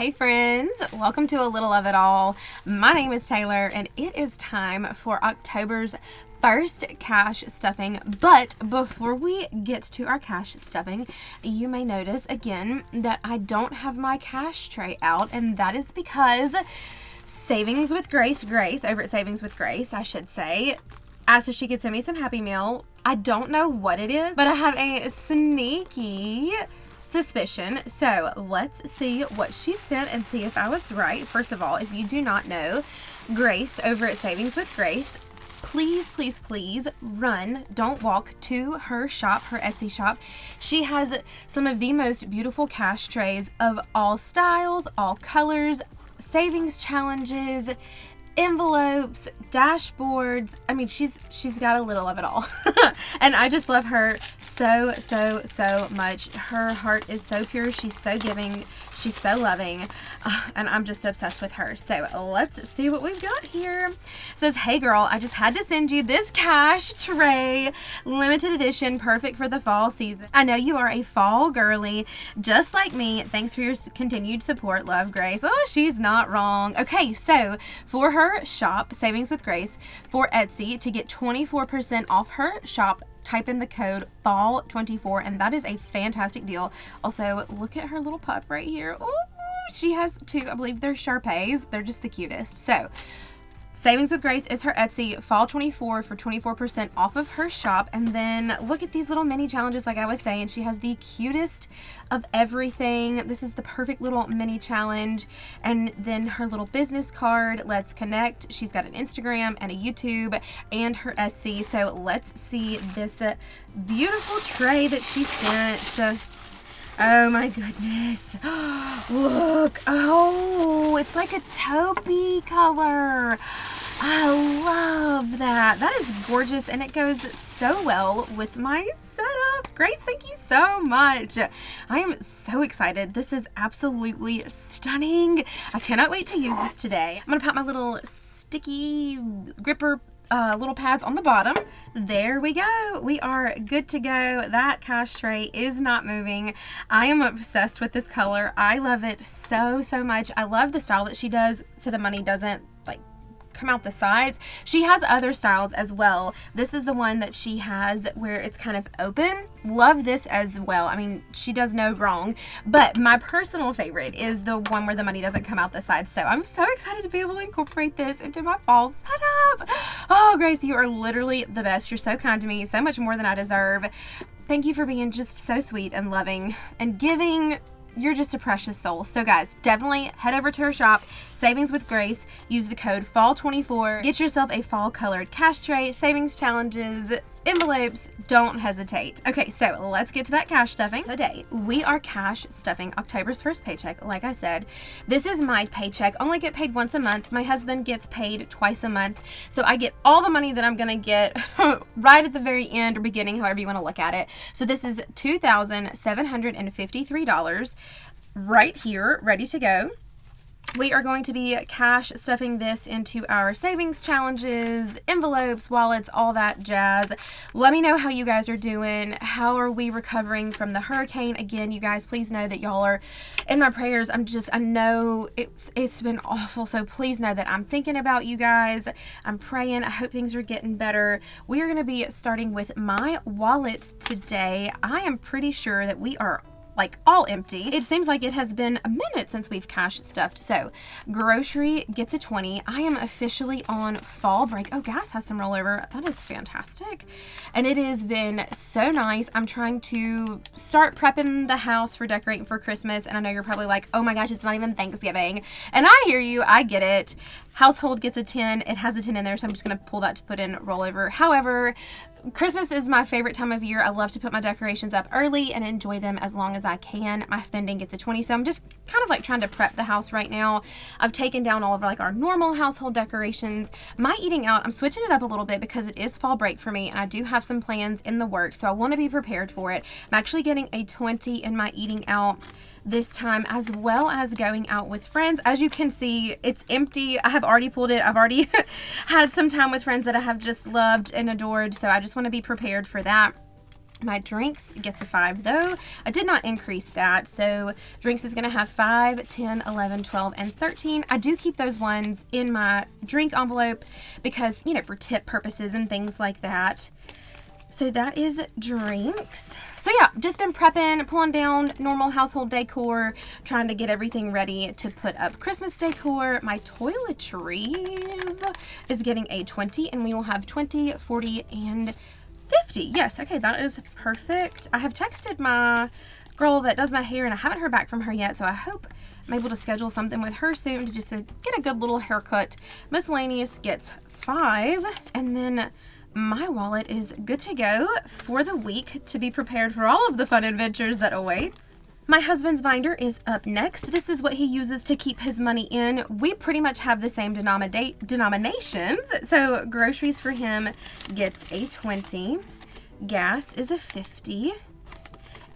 Hey friends, welcome to A Little of It All. My name is Taylor and it is time for October's first cash stuffing. But before we get to our cash stuffing, you may notice again that I don't have my cash tray out, and that is because Savings with Grace over at Savings with Grace, I should say, asked if she could send me some Happy Meal. I don't know what it is, but I have a sneaky suspicion. So let's see what she sent and see if I was right. First of all, if you do not know Grace over at Savings with Grace, please run, don't walk to her shop, her Etsy shop. She has some of the most beautiful cash trays of all styles, all colors, savings challenges, envelopes, dashboards. I mean, she's got a little of it all. And I just love her so much. Her heart is so pure. She's so giving. She's so loving. And I'm just obsessed with her. So let's see what we've got here. It says, hey girl, I just had to send you this cash tray. Limited edition, perfect for the fall season. I know you are a fall girly, just like me. Thanks for your continued support. Love, Grace. Oh, she's not wrong. Okay, so for her shop, Savings with Grace, for Etsy, to get 24% off her shop, type in the code FALL24, and that is a fantastic deal. Also, look at her little pup right here. Ooh, she has two, I believe they're Shar-Peis. They're just the cutest. So, Savings with Grace is her Etsy, Fall24 for 24% off of her shop. And then look at these little mini challenges like I was saying. She has the cutest of everything. This is the perfect little mini challenge. And then her little business card, Let's Connect. She's got an Instagram and a YouTube and her Etsy. So let's see this beautiful tray that she sent. Oh my goodness. Look. Oh, it's like a taupey color. I love that. That is gorgeous, and it goes so well with my setup. Grace, thank you so much. I am so excited. This is absolutely stunning. I cannot wait to use this today. I'm going to put my little sticky gripper little pads on the bottom. There we go. We are good to go. That cash tray is not moving. I am obsessed with this color. I love it so much. I love the style that she does so the money doesn't like come out the sides. She has other styles as well. This is the one that she has where it's kind of open. Love this as well. I mean, she does no wrong, but my personal favorite is the one where the money doesn't come out the sides. So I'm so excited to be able to incorporate this into my fall setup. Oh, Grace, you are literally the best. You're so kind to me, so much more than I deserve. Thank you for being just so sweet and loving and giving. You're just a precious soul. So guys, definitely head over to her shop, Savings with Grace. Use the code FALL24. Get yourself a fall colored cash tray, savings challenges, envelopes. Don't hesitate. Okay, so let's get to that cash stuffing. Today, we are cash stuffing October's first paycheck. Like I said, this is my paycheck. Only get paid once a month. My husband gets paid twice a month. So I get all the money that I'm gonna get right at the very end or beginning, however you want to look at it. So this is $2,753 right here, ready to go. We are going to be cash stuffing this into our savings challenges, envelopes, wallets, all that jazz. Let me know how you guys are doing. How are we recovering from the hurricane? Again, you guys, please know that y'all are in my prayers. I know it's been awful, so please know that I'm thinking about you guys. I'm praying. I hope things are getting better. We are going to be starting with my wallet today. I am pretty sure that we are like all empty. It seems like it has been a minute since we've cash stuffed. So grocery gets a 20. I am officially on fall break. Oh, gas has some rollover. That is fantastic. And it has been so nice. I'm trying to start prepping the house for decorating for Christmas. And I know you're probably like, oh my gosh, it's not even Thanksgiving. And I hear you. I get it. Household gets a 10. It has a 10 in there, so I'm just going to pull that to put in rollover. However, Christmas is my favorite time of year. I love to put my decorations up early and enjoy them as long as I can. My spending gets a 20, so I'm just kind of like trying to prep the house right now. I've taken down all of like our normal household decorations. My eating out, I'm switching it up a little bit because it is fall break for me, and I do have some plans in the works, so I want to be prepared for it. I'm actually getting a 20 in my eating out this time, as well as going out with friends. As you can see, it's empty. I have already pulled it. I've already had some time with friends that I have just loved and adored, so I just want to be prepared for that. My drinks gets a 5 though. I did not increase that. So drinks is going to have 5, 10, 11, 12, and 13. I do keep those ones in my drink envelope because, you know, for tip purposes and things like that. So that is drinks. So yeah, just been prepping, pulling down normal household decor, trying to get everything ready to put up Christmas decor. My toiletries is getting a 20, and we will have 20, 40, and 50. Yes, okay, that is perfect. I have texted my girl that does my hair, and I haven't heard back from her yet, so I hope I'm able to schedule something with her soon to just get a good little haircut. Miscellaneous gets 5, and then my wallet is good to go for the week to be prepared for all of the fun adventures that awaits. My husband's binder is up next. This is what he uses to keep his money in. We pretty much have the same denominations. So groceries for him gets a 20. Gas is a 50.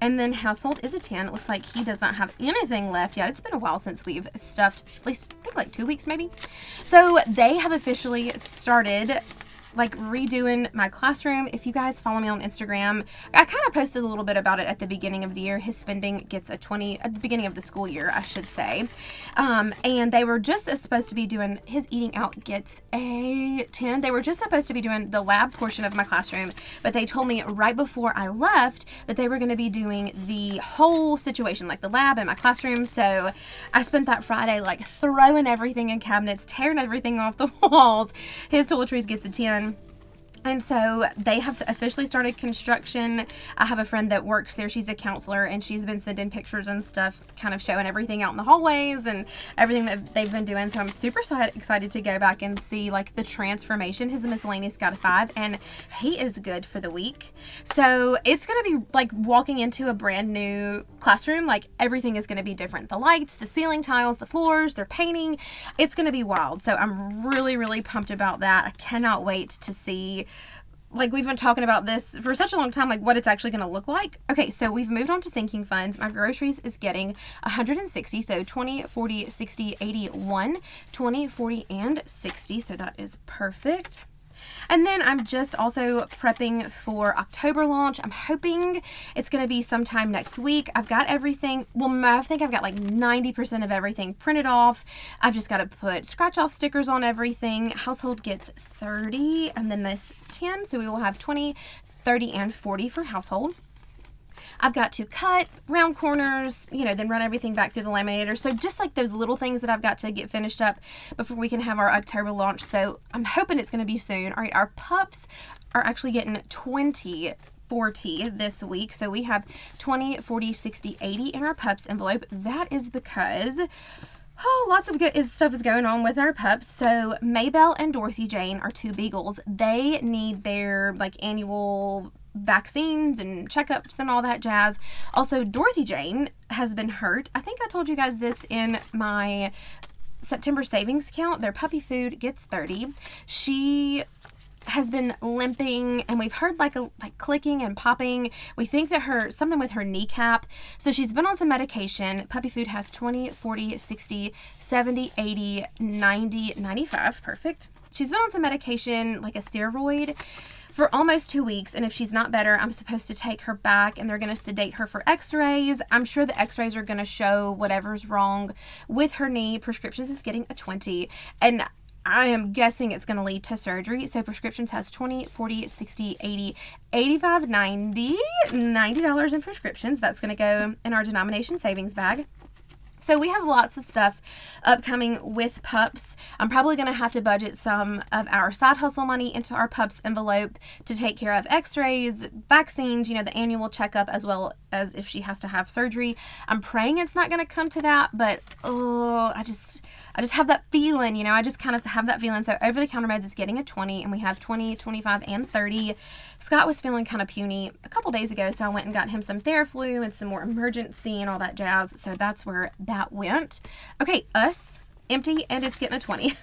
And then household is a 10. It looks like he does not have anything left yet. It's been a while since we've stuffed, at least I think like 2 weeks maybe. So they have officially started like redoing my classroom. If you guys follow me on Instagram, I kind of posted a little bit about it at the beginning of the year. His spending gets a 20 at the beginning of the school year, I should say. And they were just supposed to be doing, his eating out gets a 10. They were just supposed to be doing the lab portion of my classroom, but they told me right before I left that they were going to be doing the whole situation, like the lab and my classroom. So I spent that Friday like throwing everything in cabinets, tearing everything off the walls. His toiletries gets a 10. And so they have officially started construction. I have a friend that works there. She's a counselor, and she's been sending pictures and stuff, kind of showing everything out in the hallways and everything that they've been doing. So I'm super excited to go back and see like the transformation. His miscellaneous got a 5, and he is good for the week. So it's going to be like walking into a brand new classroom. Like everything is going to be different. The lights, the ceiling tiles, the floors, they're painting. It's going to be wild. So I'm really, really pumped about that. I cannot wait to see. Like, we've been talking about this for such a long time, like what it's actually going to look like. Okay, so we've moved on to sinking funds. My groceries is getting 160, so 20, 40, 60, 81, 20, 40, and 60, so that is perfect. And then I'm just also prepping for October launch. I'm hoping it's going to be sometime next week. I've got everything. Well, I think I've got like 90% of everything printed off. I've just got to put scratch off stickers on everything. Household gets 30 and then this 10. So we will have 20, 30, and 40 for household. I've got to cut round corners, you know, then run everything back through the laminator. So just like those little things that I've got to get finished up before we can have our October launch. So I'm hoping it's going to be soon. All right, our pups are actually getting 20 40 this week. So we have 20, 40, 60, 80 in our pups envelope. That is because lots of good stuff is going on with our pups. So Maybelle and Dorothy Jane are 2 beagles. They need their like annual vaccines and checkups and all that jazz. Also, Dorothy Jane has been hurt. I think I told you guys this in my September savings count. Their puppy food gets 30. She has been limping, and we've heard like clicking and popping. We think that something with her kneecap. So she's been on some medication. Puppy food has 20, 40, 60, 70, 80, 90, 95. Perfect. She's been on some medication, like a steroid, for almost 2 weeks, and if she's not better, I'm supposed to take her back, and they're going to sedate her for x-rays. I'm sure the x-rays are going to show whatever's wrong with her knee. Prescriptions is getting a 20, and I am guessing it's going to lead to surgery. So prescriptions has 20, 40, 60, 80, 85, 90, $90 in prescriptions. That's going to go in our denomination savings bag. So we have lots of stuff upcoming with pups. I'm probably going to have to budget some of our side hustle money into our pups envelope to take care of x-rays, vaccines, you know, the annual checkup, as well as if she has to have surgery. I'm praying it's not going to come to that, but I just have that feeling, you know, I just kind of have that feeling. So over the counter meds is getting a 20, and we have 20, 25, and 30. Scott was feeling kind of puny a couple days ago, so I went and got him some Theraflu and some more emergency and all that jazz. So that's where that went. Okay, us, empty, and it's getting a 20.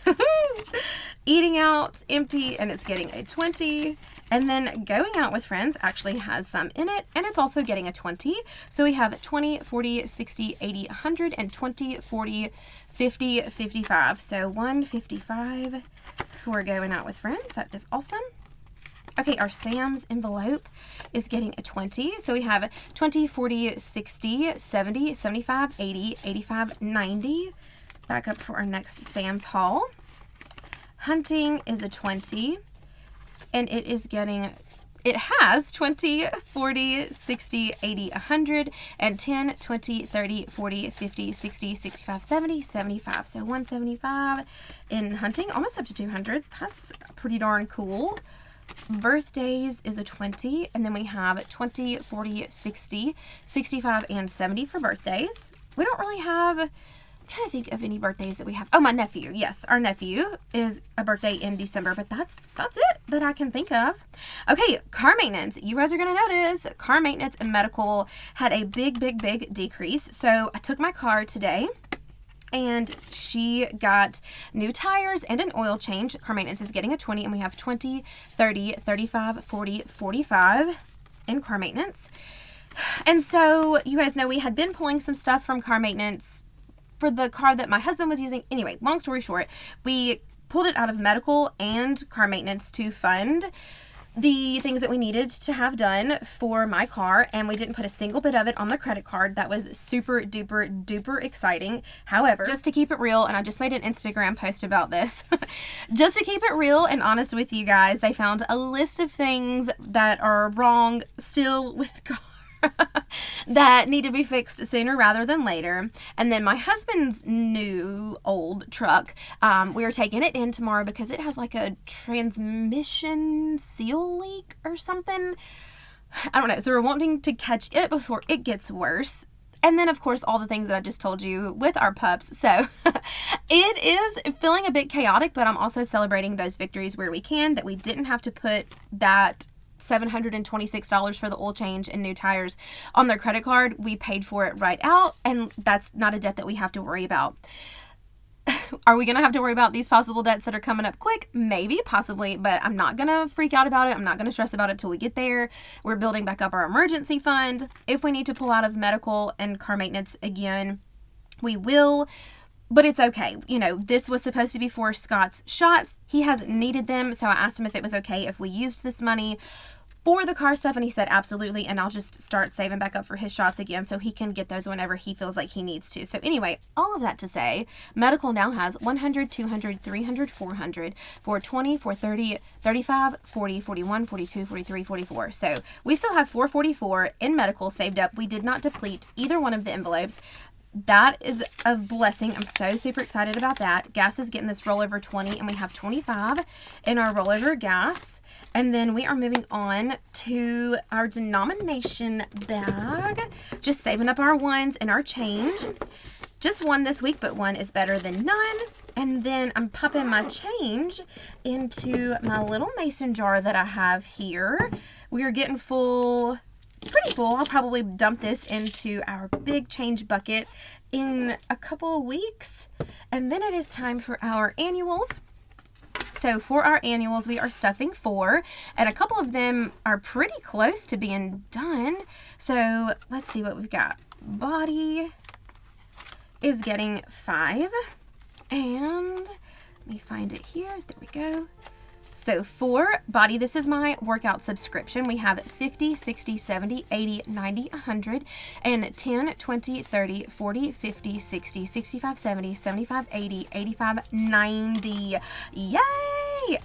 Eating out, empty, and it's getting a 20. And then going out with friends actually has some in it, and it's also getting a 20. So we have 20, 40, 60, 80, 100, and 20, 40, 50, 55. So 155 for going out with friends. That is awesome. Okay, our Sam's envelope is getting a 20. So we have 20, 40, 60, 70, 75, 80, 85, 90. Back up for our next Sam's haul. Hunting is a 20. And it is getting, it has 20, 40, 60, 80, 100, and 10, 20, 30, 40, 50, 60, 65, 70, 75. So 175 in hunting, almost up to 200. That's pretty darn cool. Birthdays is a 20, and then we have 20, 40, 60, 65, and 70 for birthdays. We don't really have, I'm trying to think of any birthdays that we have. Oh, my nephew. Yes, our nephew is a birthday in December, but that's it that I can think of. Okay, car maintenance. You guys are going to notice car maintenance and medical had a big decrease. So I took my car today, and she got new tires and an oil change. Car maintenance is getting a 20, and we have 20, 30, 35, 40, 45 in car maintenance. And so you guys know we had been pulling some stuff from car maintenance for the car that my husband was using. Anyway, long story short, we pulled it out of medical and car maintenance to fund the things that we needed to have done for my car, and we didn't put a single bit of it on the credit card. That was super duper exciting. However, just to keep it real, and I just made an Instagram post about this, just to keep it real and honest with you guys, they found a list of things that are wrong still with the car that need to be fixed sooner rather than later. And then my husband's new old truck, we are taking it in tomorrow because it has like a transmission seal leak or something. I don't know. So we're wanting to catch it before it gets worse. And then, of course, all the things that I just told you with our pups. So it is feeling a bit chaotic, but I'm also celebrating those victories where we can, that we didn't have to put that $726 for the oil change and new tires on their credit card. We paid for it right out, and that's not a debt that we have to worry about. Are we going to have to worry about these possible debts that are coming up quick? Maybe, possibly, but I'm not going to freak out about it. I'm not going to stress about it till we get there. We're building back up our emergency fund. If we need to pull out of medical and car maintenance again, we will. But it's okay. You know, this was supposed to be for Scott's shots. He hasn't needed them, so I asked him if it was okay if we used this money for the car stuff, and he said absolutely, and I'll just start saving back up for his shots again so he can get those whenever he feels like he needs to. So anyway, all of that to say, medical now has 100, 200, 300, 400, 420, 430, 35, 40, 41, 42, 43, 44. So we still have 444 in medical saved up. We did not deplete either one of the envelopes. That is a blessing. I'm so super excited about that. Gas is getting this rollover 20, and we have 25 in our rollover gas. And then we are moving on to our denomination bag. Just saving up our ones and our change. Just one this week, but one is better than none. And then I'm popping my change into my little mason jar that I have here. We are getting full, pretty full. I'll probably dump this into our big change bucket in a couple of weeks. And then it is time for our annuals. So for our annuals, we are stuffing 4, and a couple of them are pretty close to being done. So let's see what we've got. Body is getting 5, and let me find it here. There we go. So for body, this is my workout subscription. We have 50, 60, 70, 80, 90, 100, and 10, 20, 30, 40, 50, 60, 65, 70, 75, 80, 85, 90. Yay!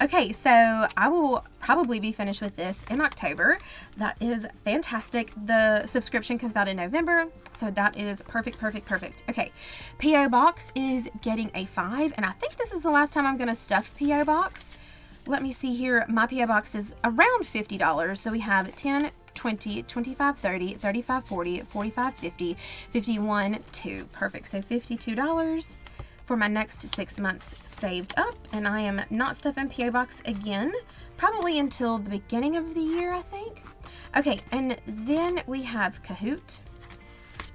Okay, so I will probably be finished with this in October. That is fantastic. The subscription comes out in November, so that is perfect. Okay, P.O. Box is getting a 5, and I think this is the last time I'm going to stuff P.O. Box. Let me see here. My P.O. Box is around $50. So we have 10, 20, 25, 30, 35, 40, 45, 50, 51, 2. Perfect. So $52 for my next 6 months saved up. And I am not stuffing P.O. Box again, probably until the beginning of the year, I think. Okay, and then we have Kahoot.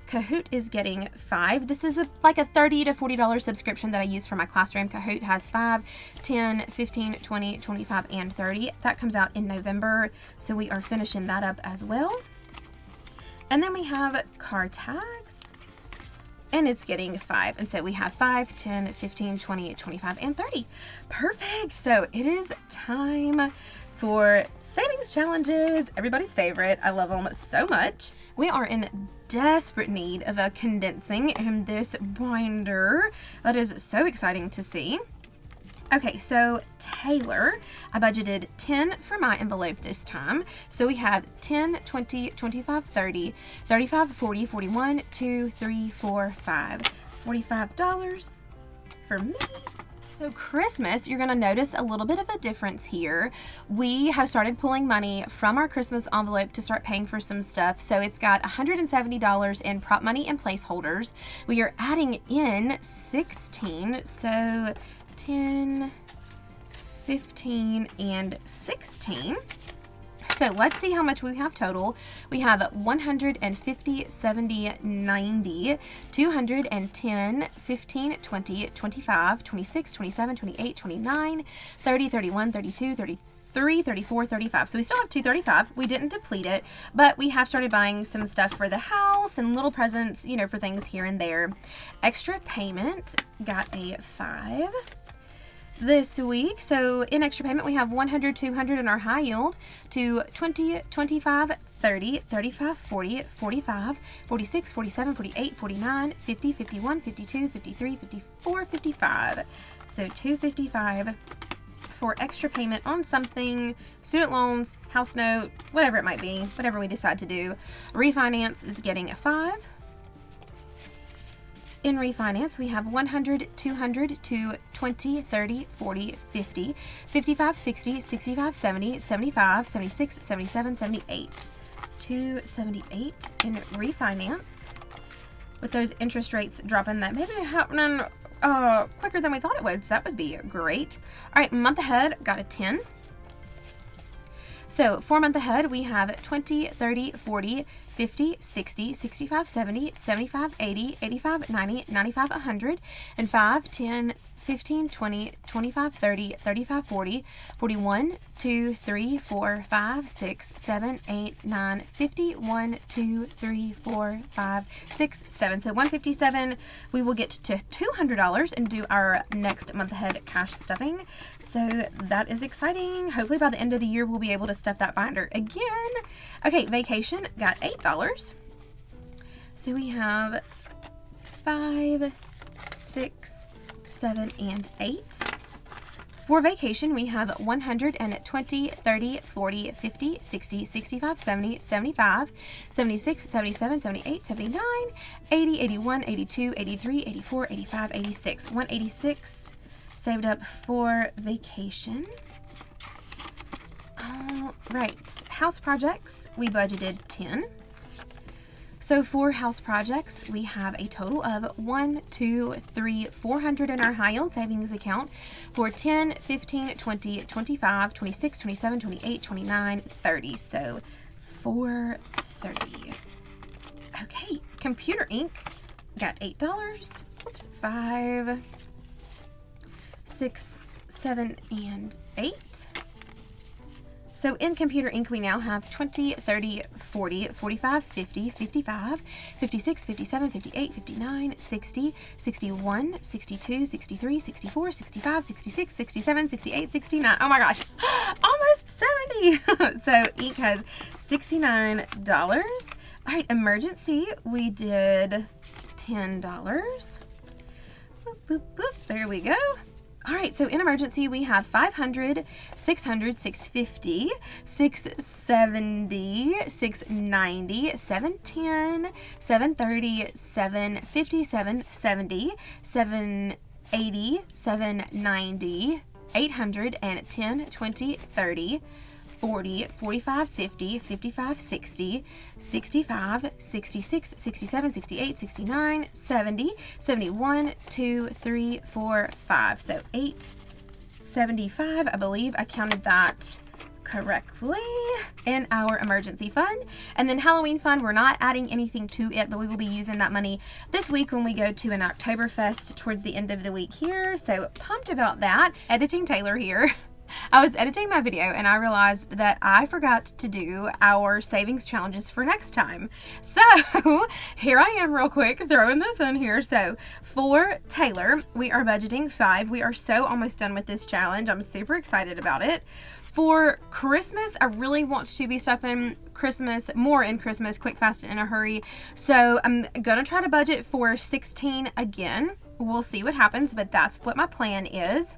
Kahoot is getting 5. This is like a $30 to $40 subscription that I use for my classroom. Kahoot has 5, 10, 15, 20, 25, and 30. That comes out in November, so we are finishing that up as well. And then we have car tags, and it's getting 5. And so we have 5, 10, 15, 20, 25, and 30. Perfect. So it is time for savings challenges, everybody's favorite. I love them so much. We are in desperate need of a condensing in this binder. That is so exciting to see. Okay, so Taylor, I budgeted 10 for my envelope this time. So we have 10, 20, 25, 30, 35, 40, 41, 2, 3, 4, 5. $45 for me. So Christmas, you're going to notice a little bit of a difference here. We have started pulling money from our Christmas envelope to start paying for some stuff. So it's got $170 in prop money and placeholders. We are adding in 16, so 10, 15, and 16. So let's see how much we have total. We have 150, 70, 90, 210, 15, 20, 25, 26, 27, 28, 29, 30, 31, 32, 33, 34, 35. So we still have 235. We didn't deplete it, but we have started buying some stuff for the house and little presents, you know, for things here and there. Extra payment got a 5 this week. So in extra payment, we have 100, 200 in our high yield to 20, 25, 30, 35, 40, 45, 46, 47, 48, 49, 50, 51, 52, 53, 54, 55. So 255 for extra payment on something, student loans, house note, whatever it might be, whatever we decide to do. Refinance is getting a 5. In refinance, we have 100, 200 to 20, 30, 40, 50, 55, 60, 65, 70, 75, 76, 77, 78. 278 in refinance. With those interest rates dropping, that maybe happening quicker than we thought it would, so that would be great. All right, month ahead, got a 10. So 4 month ahead, we have 20, 30, 40, 50, 60, 65, 70, 75, 80, 85, 90, 95, 100, and 5, 10, 15, 20, 25, 30, 35, 40, 41, 2, 3, 4, 5, 6, 7, 8, 9, 50, 1, 2, 3, 4, 5, 6, 7. So 157, we will get to $200 and do our next month ahead cash stuffing. So that is exciting. Hopefully by the end of the year, we'll be able to stuff that binder again. Okay, vacation got $8. So we have 5, 6, 7, and 8. For vacation, we have 120, 30, 40, 50, 60, 65, 70, 75, 76, 77, 78, 79, 80, 81, 82, 83, 84, 85, 86. 186 saved up for vacation. All right, house projects, we budgeted 10. So for house projects, we have a total of 1, 2, 3, 400 in our high yield savings account for 10, 15, 20, 25, 26, 27, 28, 29, 30. So 430. Okay, computer ink got $8. Oops, 5, 6, 7, and 8. So in computer ink, we now have 20, 30, 40, 45, 50, 55, 56, 57, 58, 59, 60, 61, 62, 63, 64, 65, 66, 67, 68, 69. Oh my gosh, almost 70. So ink has $69. All right, emergency, we did $10. Boop, boop, boop. There we go. All right, so in emergency, we have 500, 600, 650, 670, 690, 710, 730, 750, 770, 780, 790, 800, and 10, 20, 30, 40, 45, 50, 55, 60, 65, 66, 67, 68, 69, 70, 71, 2, 3, 4, 5. So 875, I believe I counted that correctly, in our emergency fund. And then Halloween fund, we're not adding anything to it, but we will be using that money this week when we go to an Oktoberfest towards the end of the week here. So pumped about that. Editing Taylor here. I was editing my video and I realized that I forgot to do our savings challenges for next time. So here I am real quick throwing this in here. So for Taylor, we are budgeting 5. We are so almost done with this challenge. I'm super excited about it. For Christmas, I really want to be stuffing more in Christmas, quick, fast, and in a hurry. So I'm going to try to budget for 16 again. We'll see what happens, but that's what my plan is.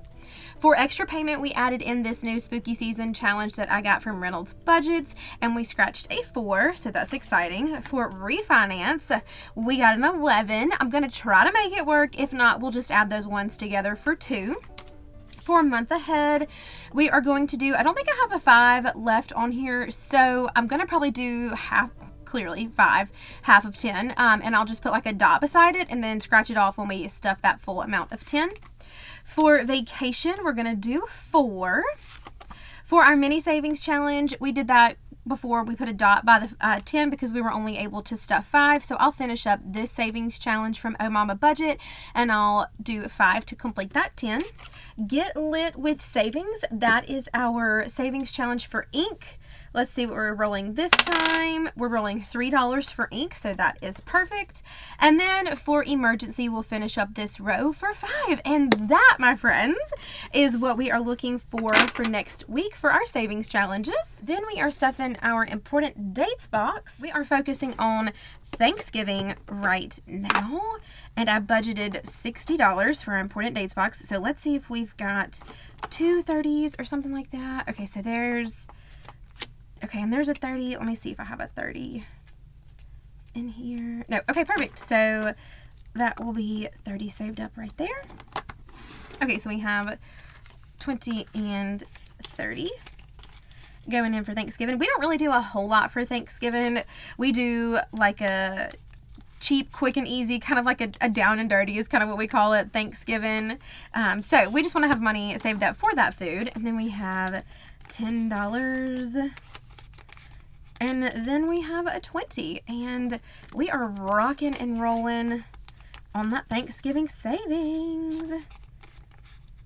For extra payment, we added in this new spooky season challenge that I got from Reynolds Budgets, and we scratched a 4, so that's exciting. For refinance, we got an 11. I'm going to try to make it work. If not, we'll just add those ones together for 2. For a month ahead, we are going to do, I don't think I have a 5 left on here, so I'm going to probably do half of 10, and I'll just put like a dot beside it and then scratch it off when we stuff that full amount of 10. For vacation, we're going to do 4. For our mini savings challenge, we did that before. We put a dot by the 10 because we were only able to stuff 5. So I'll finish up this savings challenge from Oh Mama Budget and I'll do 5 to complete that 10. Get lit with savings. That is our savings challenge for ink. Let's see what we're rolling this time. We're rolling $3 for ink, so that is perfect. And then for emergency, we'll finish up this row for 5. And that, my friends, is what we are looking for next week for our savings challenges. Then we are stuffing our important dates box. We are focusing on Thanksgiving right now. And I budgeted $60 for our important dates box. So let's see if we've got 2 30s or something like that. Okay, so there's... Okay, and there's a 30. Let me see if I have a 30 in here. No, okay, perfect. So that will be 30 saved up right there. Okay, so we have 20 and 30 going in for Thanksgiving. We don't really do a whole lot for Thanksgiving. We do like a cheap, quick, and easy, kind of like a down and dirty is kind of what we call it, Thanksgiving. So we just want to have money saved up for that food. And then we have $10. And then we have a 20, and we are rocking and rolling on that Thanksgiving savings.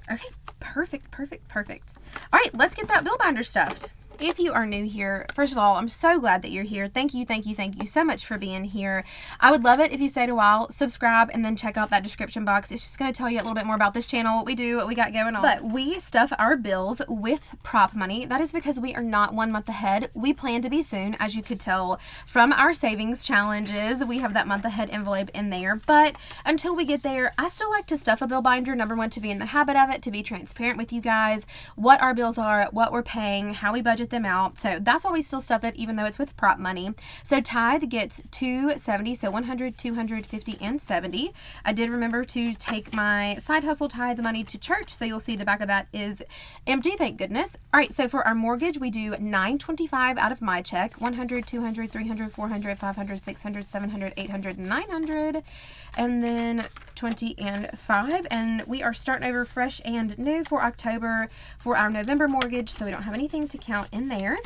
Okay, perfect. All right, let's get that bill binder stuffed. If you are new here, first of all, I'm so glad that you're here. Thank you so much for being here. I would love it if you stayed a while, subscribe, and then check out that description box. It's just going to tell you a little bit more about this channel, what we do, what we got going on. But we stuff our bills with prop money. That is because we are not 1 month ahead. We plan to be soon, as you could tell from our savings challenges. We have that month ahead envelope in there. But until we get there, I still like to stuff a bill binder. Number one, to be in the habit of it, to be transparent with you guys, what our bills are, what we're paying, how we budget them out. So that's why we still stuff it, even though it's with prop money. So tithe gets $270, so 100, 250, and 70. I did remember to take my side hustle tithe money to church, so you'll see the back of that is empty, thank goodness. All right, so for our mortgage, we do $925 out of my check, 100, 200, 300, 400, 500, 600, 700, 800, 900, and then 20 and 5. And we are starting over fresh and new for October for our November mortgage, so we don't have anything to count in there.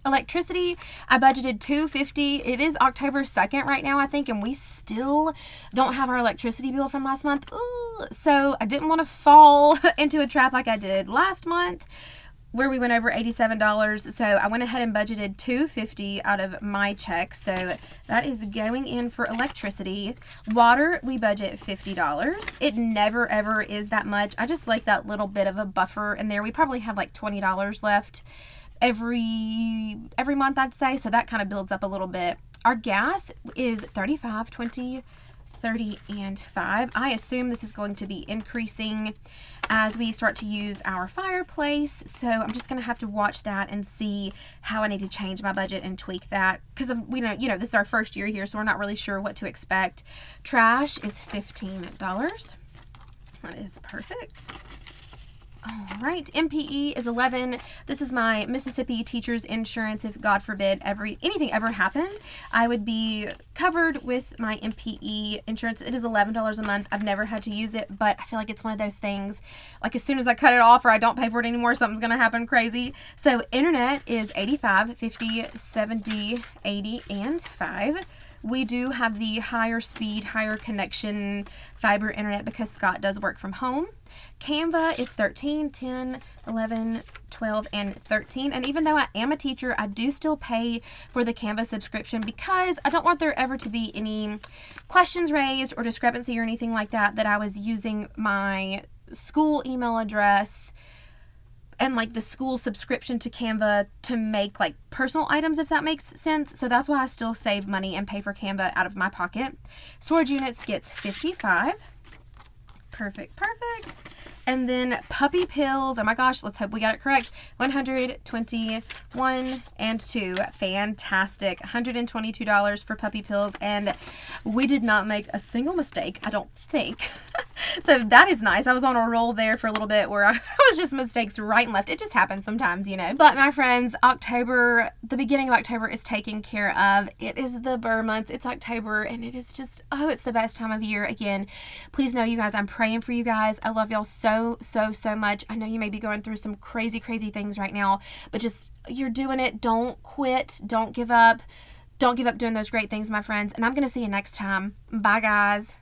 Electricity, I budgeted $250. It is October 2nd right now, I think, and we still don't have our electricity bill from last month. Ooh, so I didn't want to fall into a trap like I did last month, where we went over $87. So I went ahead and budgeted $250 out of my check. So that is going in for electricity. Water, we budget $50. It never ever is that much. I just like that little bit of a buffer in there. We probably have like $20 left every month, I'd say. So that kind of builds up a little bit. Our gas is $35, $20, $30, and $5. I assume this is going to be increasing as we start to use our fireplace. So I'm just going to have to watch that and see how I need to change my budget and tweak that. Because we know, this is our first year here, so we're not really sure what to expect. Trash is $15. That is perfect. All right, MPE is $11. This is my Mississippi teacher's insurance. If God forbid anything ever happened, I would be covered with my MPE insurance. It is $11 a month. I've never had to use it, but I feel like it's one of those things, like as soon as I cut it off or I don't pay for it anymore, something's going to happen crazy. So internet is $85, $50, $70, $80, and $5. We do have the higher speed, higher connection fiber internet because Scott does work from home. Canva is $13, $10, $11, $12, and $13. And even though I am a teacher, I do still pay for the Canva subscription because I don't want there ever to be any questions raised or discrepancy or anything like that I was using my school email address and like the school subscription to Canva to make like personal items, if that makes sense. So that's why I still save money and pay for Canva out of my pocket. Storage units gets 55. Perfect. And then puppy pills, oh my gosh, let's hope we got it correct. 121 and 2. Fantastic. $122 for puppy pills, and we did not make a single mistake, I don't think. So that is nice. I was on a roll there for a little bit where I was just mistakes right and left. It just happens sometimes, you know. But my friends, October, the beginning of October is taken care of. It is the Burr month. It's October, and it is just, oh, it's the best time of year. Again, please know, you guys, I'm praying for you guys. I love y'all so much. I know you may be going through some crazy things right now, but just, you're doing it. Don't quit. Don't give up. Don't give up doing those great things, my friends. And I'm going to see you next time. Bye, guys.